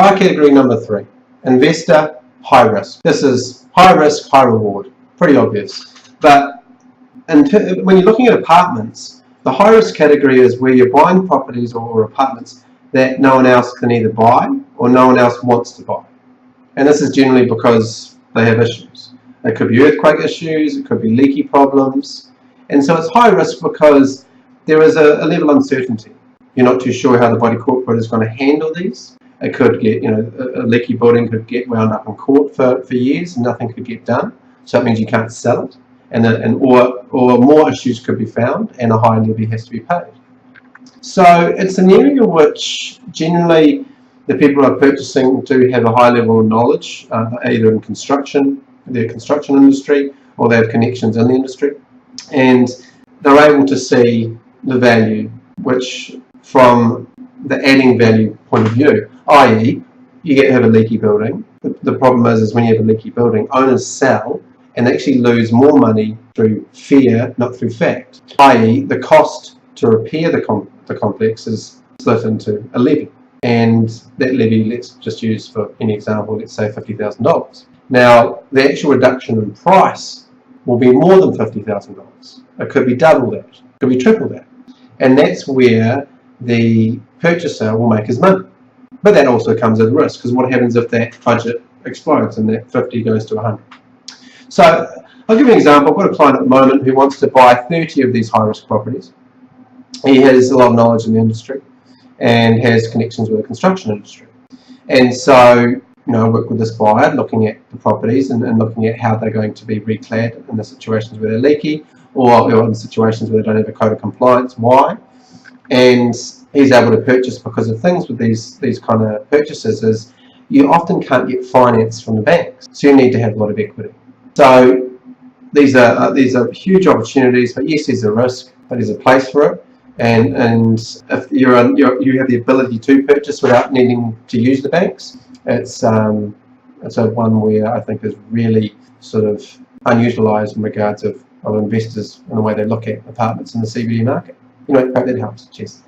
Buyer category number 3, investor, high risk. This is high risk, high reward. Pretty obvious. But when you're looking at apartments, the high risk category is where you're buying properties or apartments that no one else can either buy or no one else wants to buy. And this is generally because they have issues. It could be earthquake issues, it could be leaky problems. And so it's high risk because there is a level of uncertainty. You're not too sure how the body corporate is going to handle these. It could get, a leaky building could get wound up in court for years and nothing could get done. So that means you can't sell it. Or more issues could be found and a higher levy has to be paid. So it's an area which generally the people who are purchasing do have a high level of knowledge, either in their construction industry, or they have connections in the industry. And they're able to see the value, which from the adding value point of view, i.e. you have a leaky building. The problem is when you have a leaky building, owners sell and they actually lose more money through fear, not through fact, i.e. the cost to repair the complex is split into a levy. And that levy, let's just use for any example, let's say $50,000. Now, the actual reduction in price will be more than $50,000. It could be double that, it could be triple that. And that's where the purchaser will make his money. But that also comes at risk, because what happens if that budget explodes and that 50 goes to 100? So I'll give you an example. I've got a client at the moment who wants to buy 30 of these high-risk properties. He has a lot of knowledge in the industry and has connections with the construction industry. And so, I work with this buyer looking at the properties and looking at how they're going to be reclad in the situations where they're leaky or in situations where they don't have a code of compliance. Why? And he's able to purchase, because of things with these kind of purchases is you often can't get finance from the banks, so you need to have a lot of equity. So these are huge opportunities, but yes, there's a risk, but there's a place for it. And if you have the ability to purchase without needing to use the banks, it's a one where I think is really sort of unutilized in regards of investors and the way they look at apartments in the CBD market. Hope that helps. Cheers.